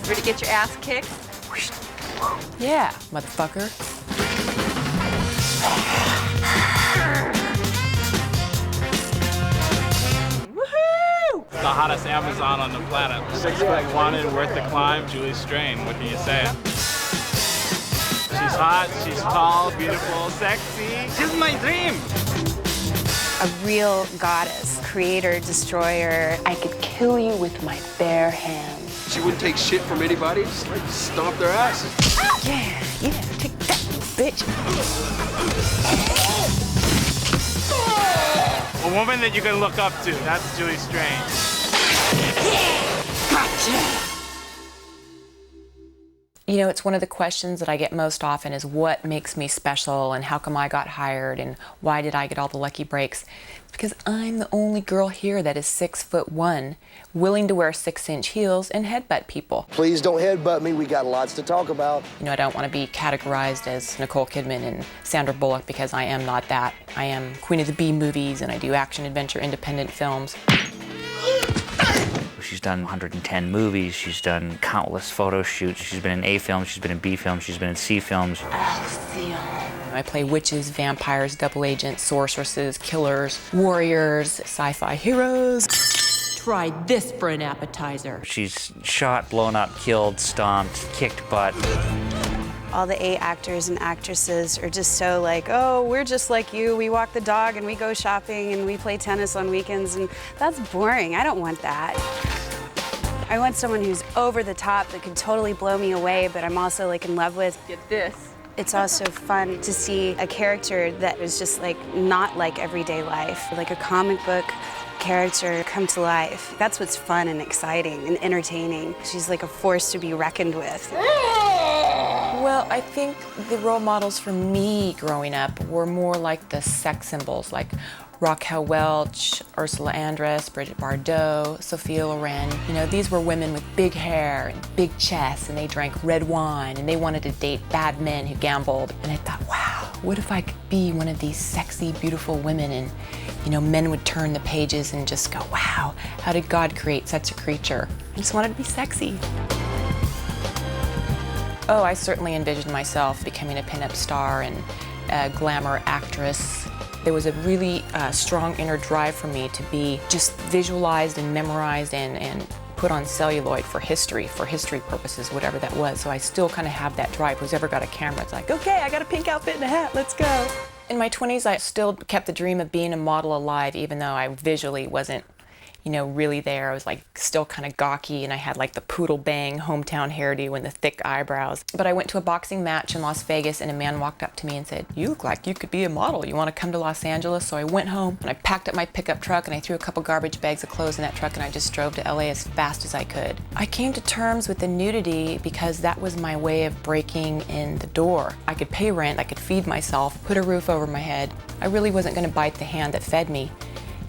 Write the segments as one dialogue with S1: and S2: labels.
S1: Ready to get your ass kicked?
S2: Yeah, motherfucker.
S1: Woohoo!
S3: The hottest Amazon on the planet. 6 foot wanted, worth the climb, Julie Strain. What can you say? She's hot, she's tall, beautiful, sexy. She's my dream.
S4: A real goddess, creator, destroyer. I could kill you with my bare hands.
S5: She wouldn't take shit from anybody, just like stomp their asses.
S4: Yeah, take that, bitch.
S3: A woman that you can look up to, that's Julie Strain.
S4: Gotcha.
S2: You know, it's one of the questions that I get most often is what makes me special and how come I got hired and why did I get all the lucky breaks? It's because I'm the only girl here that is 6'1", willing to wear 6-inch heels and headbutt people.
S6: Please don't headbutt me, we got lots to talk about.
S2: You know, I don't want to be categorized as Nicole Kidman and Sandra Bullock because I am not that. I am Queen of the B movies and I do action, adventure, independent films.
S7: She's done 110 movies, she's done countless photo shoots, she's been in A films, she's been in B films, she's been in C films.
S2: I play witches, vampires, double agents, sorceresses, killers, warriors, sci-fi heroes. Try this for an appetizer.
S7: She's shot, blown up, killed, stomped, kicked butt.
S4: All the A actors and actresses are just so like, oh, we're just like you. We walk the dog and we go shopping and we play tennis on weekends, and that's boring. I don't want that. I want someone who's over the top that could totally blow me away, but I'm also like in love with.
S1: Get this.
S4: It's also fun to see a character that is just like not like everyday life, like a comic book character come to life. That's what's fun and exciting and entertaining. She's like a force to be reckoned with.
S2: Well, I think the role models for me growing up were more like the sex symbols, like Raquel Welch, Ursula Andress, Bridget Bardot, Sophia Loren. You know, these were women with big hair and big chests, and they drank red wine, and they wanted to date bad men who gambled. And I thought, wow, what if I could be one of these sexy, beautiful women? And, you know, men would turn the pages and just go, wow, how did God create such a creature? I just wanted to be sexy. Oh, I certainly envisioned myself becoming a pinup star and a glamour actress. There was a really strong inner drive for me to be just visualized and memorized and put on celluloid for history purposes, whatever that was. So I still kind of have that drive. Who's ever got a camera, it's like, okay, I got a pink outfit and a hat, let's go. In my 20s, I still kept the dream of being a model alive, even though I visually wasn't, you know, really there. I was like still kind of gawky, and I had like the poodle bang hometown hairdo and the thick eyebrows. But I went to a boxing match in Las Vegas, and a man walked up to me and said, "You look like you could be a model. You want to come to Los Angeles?" So I went home and I packed up my pickup truck and I threw a couple garbage bags of clothes in that truck, and I just drove to LA as fast as I could. I came to terms with the nudity because that was my way of breaking in the door. I could pay rent, I could feed myself, put a roof over my head. I really wasn't going to bite the hand that fed me.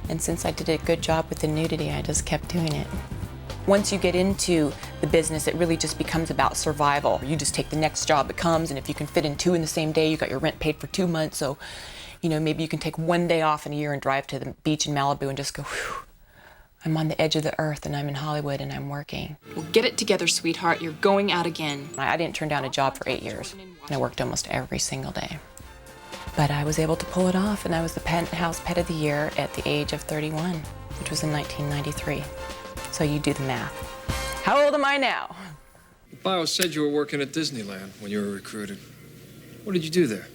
S2: And since I did a good job with the nudity, I just kept doing it. Once you get into the business, it really just becomes about survival. You just take the next job that comes, and if you can fit in 2 in the same day, you got your rent paid for 2 months. So, you know, maybe you can take 1 day off in a year and drive to the beach in Malibu and just go, whew, I'm on the edge of the earth and I'm in Hollywood and I'm working.
S8: Well, get it together, sweetheart. You're going out again.
S2: I didn't turn down a job for 8 years, and I worked almost every single day. But I was able to pull it off, and I was the Penthouse Pet of the Year at the age of 31, which was in 1993. So you do the math. How old am I now?
S5: The bio said you were working at Disneyland when you were recruited. What did you do there?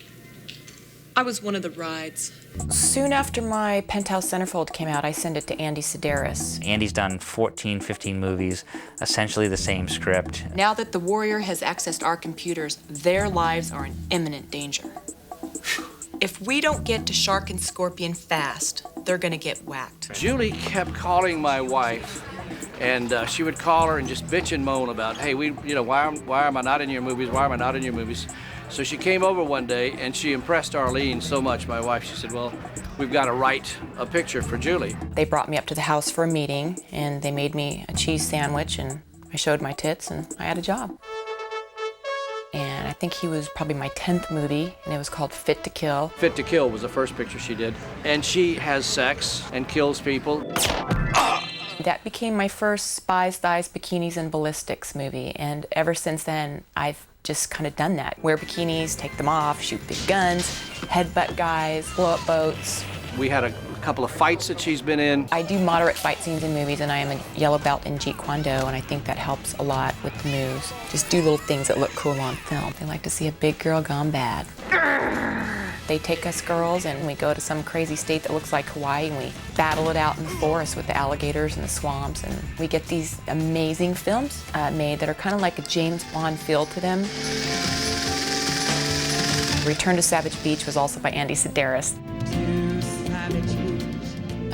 S8: I was one of the rides.
S2: Soon after my Penthouse Centerfold came out, I sent it to Andy Sedaris.
S7: Andy's done 14, 15 movies, essentially the same script.
S8: Now that the Warrior has accessed our computers, their lives are in imminent danger. If we don't get to Shark and Scorpion fast, they're gonna get whacked.
S9: Julie kept calling my wife, and she would call her and just bitch and moan about, hey, why am I not in your movies? Why am I not in your movies? So she came over one day and she impressed Arlene so much, my wife. She said, well, we've got to write a picture for Julie.
S2: They brought me up to the house for a meeting, and they made me a cheese sandwich, and I showed my tits, and I had a job. And I think he was probably my 10th movie, and it was called Fit to Kill.
S9: Fit to Kill was the first picture she did. And she has sex and kills people.
S2: That became my first spies, thighs, bikinis, and ballistics movie, and ever since then, I've just kind of done that. Wear bikinis, take them off, shoot big guns, headbutt guys, blow up boats.
S9: We had a couple of fights that she's been in.
S2: I do moderate fight scenes in movies, and I am a yellow belt in Jeet Kune Do, and I think that helps a lot with the moves. Just do little things that look cool on film. They like to see a big girl gone bad. They take us girls and we go to some crazy state that looks like Hawaii, and we battle it out in the forest with the alligators and the swamps, and we get these amazing films made that are kind of like a James Bond feel to them. Return to Savage Beach was also by Andy Sedaris.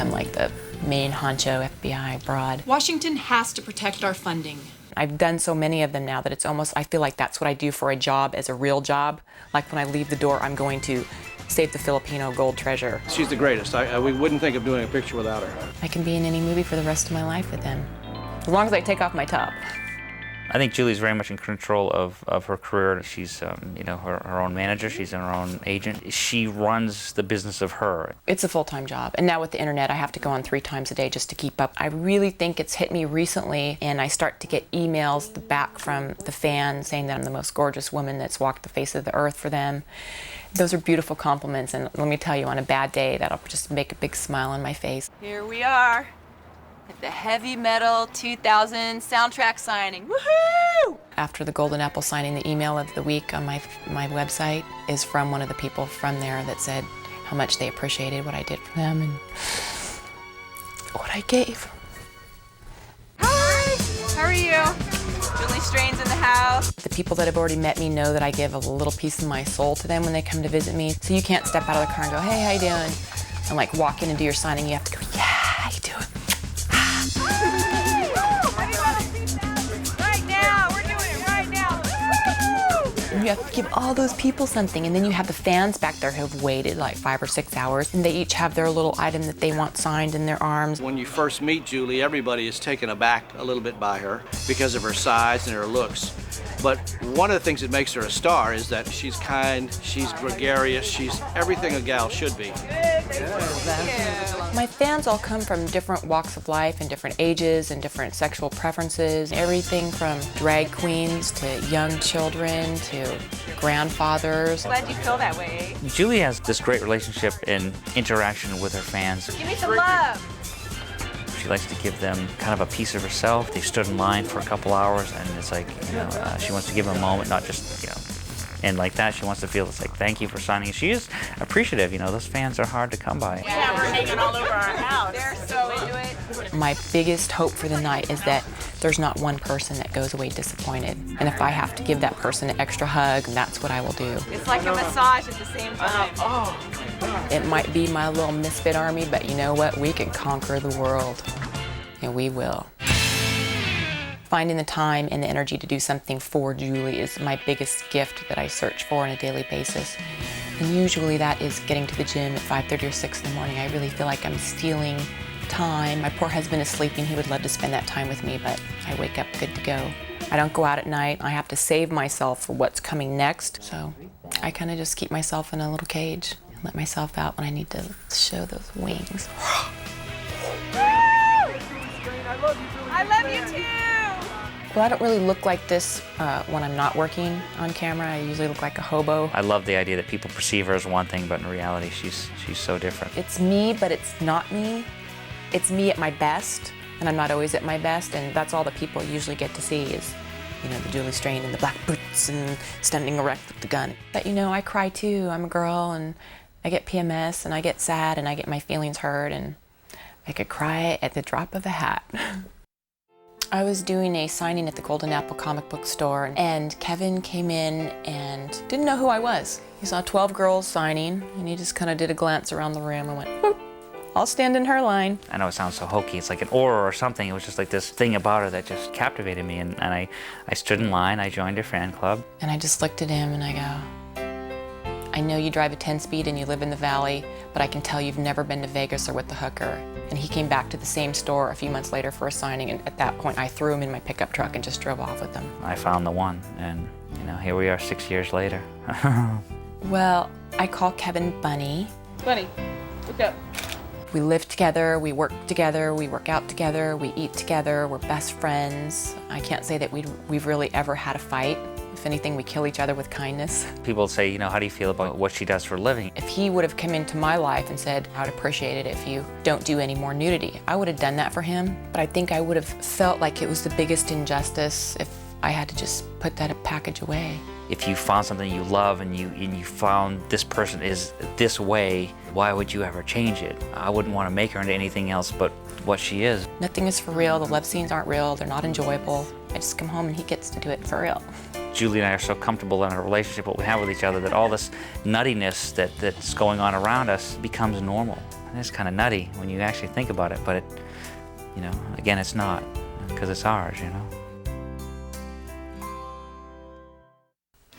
S2: I'm like the main honcho FBI broad.
S8: Washington has to protect our funding.
S2: I've done so many of them now that it's almost, I feel like that's what I do for a job as a real job. Like when I leave the door, I'm going to save the Filipino gold treasure.
S9: She's the greatest. We wouldn't think of doing a picture without her.
S2: I can be in any movie for the rest of my life with them, as long as I take off my top.
S7: I think Julie's very much in control of her career. She's, you know, her own manager. She's her own agent. She runs the business of her.
S2: It's a full-time job, and now with the internet, I have to go on 3 times a day just to keep up. I really think it's hit me recently, and I start to get emails back from the fans saying that I'm the most gorgeous woman that's walked the face of the earth for them. Those are beautiful compliments, and let me tell you, on a bad day, that'll just make a big smile on my face.
S1: Here we are at the Heavy Metal 2000 soundtrack signing. Woohoo!
S2: After the Golden Apple signing, the email of the week on my website is from one of the people from there that said how much they appreciated what I did for them and what I gave.
S1: Hi! How are you? Julie Strain's in the house.
S2: The people that have already met me know that I give a little piece of my soul to them when they come to visit me. So you can't step out of the car and go, hey, how you doing? And like walk in and do your signing. You have to go, yeah, how you doing?
S1: Right now, we're doing it right now.
S2: And you have to give all those people something, and then you have the fans back there who have waited like 5 or 6 hours, and they each have their little item that they want signed in their arms.
S9: When you first meet Julie, everybody is taken aback a little bit by her because of her size and her looks. But one of the things that makes her a star is that she's kind, she's gregarious, she's everything a gal should be.
S2: My fans all come from different walks of life and different ages and different sexual preferences. Everything from drag queens to young children to grandfathers.
S1: Glad you feel that way.
S7: Julie has this great relationship and interaction with her fans.
S1: Give me some love.
S7: She likes to give them kind of a piece of herself. They stood in line for a couple hours, and it's like, you know, she wants to give them a moment, not just, you know, and like that, she wants to feel it's like, thank you for signing. She is appreciative, you know, those fans are hard to come by.
S1: Yeah, we're hanging all over our house. They're so into it.
S2: My biggest hope for the night is that there's not one person that goes away disappointed. And if I have to give that person an extra hug, that's what I will do.
S1: It's like a massage at the same time.
S2: It might be my little misfit army, but you know what? We can conquer the world. And we will. Finding the time and the energy to do something for Julie is my biggest gift that I search for on a daily basis. And usually that is getting to the gym at 5:30 or 6 in the morning. I really feel like I'm stealing time. My poor husband is sleeping. He would love to spend that time with me, but I wake up good to go. I don't go out at night. I have to save myself for what's coming next. So I kind of just keep myself in a little cage and let myself out when I need to show those wings.
S1: I love you too.
S2: Well, I don't really look like this when I'm not working on camera. I usually look like a hobo.
S7: I love the idea that people perceive her as one thing, but in reality, she's so different.
S2: It's me, but it's not me. It's me at my best, and I'm not always at my best, and that's all that people usually get to see is, you know, the Julie Strain and the black boots and standing erect with the gun. But, you know, I cry too. I'm a girl, and I get PMS, and I get sad, and I get my feelings hurt, and I could cry at the drop of a hat. I was doing a signing at the Golden Apple comic book store, and Kevin came in and didn't know who I was. He saw 12 girls signing, and he just kind of did a glance around the room and went, "Whoop, I'll stand in her line."
S7: I know it sounds so hokey, it's like an aura or something. It was just like this thing about her that just captivated me, and I stood in line, I joined her fan club.
S2: And I just looked at him and I go, "I know you drive a 10-speed and you live in the valley, but I can tell you've never been to Vegas or with the hooker." And he came back to the same store a few months later for a signing, and at that point I threw him in my pickup truck and just drove off with him.
S7: I found the one, and you know, here we are 6 years later.
S2: Well, I call Kevin Bunny.
S1: Bunny, look up.
S2: We live together, we work together, we work out together, we eat together, we're best friends. I can't say that we've really ever had a fight. If anything, we kill each other with kindness.
S7: People say, how do you feel about what she does for a living?
S2: If he would have come into my life and said, I'd appreciate it if you don't do any more nudity, I would have done that for him. But I think I would have felt like it was the biggest injustice if I had to just put that package away.
S7: If you found something you love and you found this person is this way, why would you ever change it? I wouldn't want to make her into anything else but what she is.
S2: Nothing is for real. The love scenes aren't real. They're not enjoyable. I just come home and he gets to do it for real.
S7: Julie and I are so comfortable in our relationship, what we have with each other, that all this nuttiness that's going on around us becomes normal. And it's kind of nutty when you actually think about it, but it, again, it's not, because it's ours,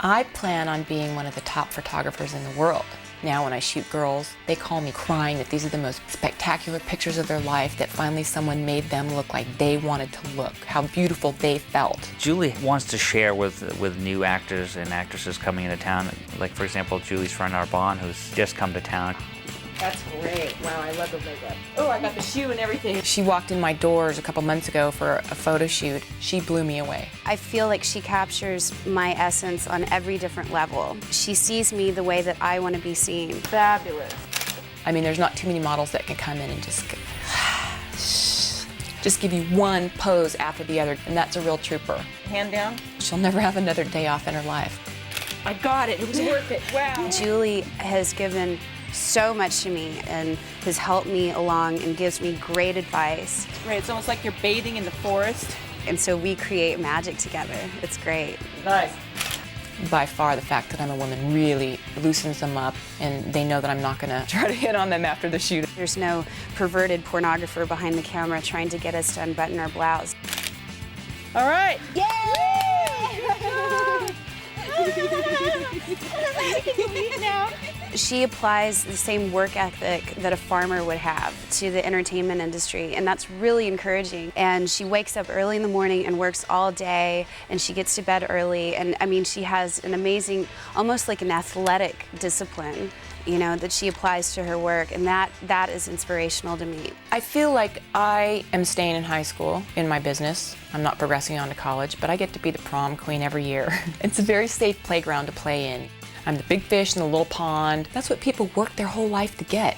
S2: I plan on being one of the top photographers in the world. Now when I shoot girls, they call me crying that these are the most spectacular pictures of their life, that finally someone made them look like they wanted to look, how beautiful they felt.
S7: Julie wants to share with new actors and actresses coming into town. Like, for example, Julie's friend Arbonne, who's just come to town.
S1: That's great. Wow, I love the makeup. Oh, I got the shoe and everything.
S2: She walked in my doors a couple months ago for a photo shoot. She blew me away.
S4: I feel like she captures my essence on every different level. She sees me the way that I want to be seen.
S1: Fabulous.
S2: I mean, there's not too many models that can come in and just give you one pose after the other, and that's a real trooper.
S1: Hand down.
S2: She'll never have another day off in her life.
S1: I got it. It was worth it. Wow.
S4: Julie has given so much to me and has helped me along and gives me great advice.
S1: Right, it's almost like you're bathing in the forest.
S4: And so we create magic together. It's great.
S1: Nice.
S2: By far, the fact that I'm a woman really loosens them up, and they know that I'm not gonna try to hit on them after the shoot.
S4: There's no perverted pornographer behind the camera trying to get us to unbutton our blouse.
S1: All right.
S4: Yay! She applies the same work ethic that a farmer would have to the entertainment industry, and that's really encouraging. And she wakes up early in the morning and works all day, and she gets to bed early. And I mean, she has an amazing, almost like an athletic discipline, that she applies to her work, and that is inspirational to me.
S2: I feel like I am staying in high school in my business. I'm not progressing on to college, but I get to be the prom queen every year. It's a very safe playground to play in. I'm the big fish in the little pond. That's what people work their whole life to get.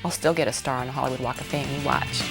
S2: I'll still get a star on the Hollywood Walk of Fame, you watch.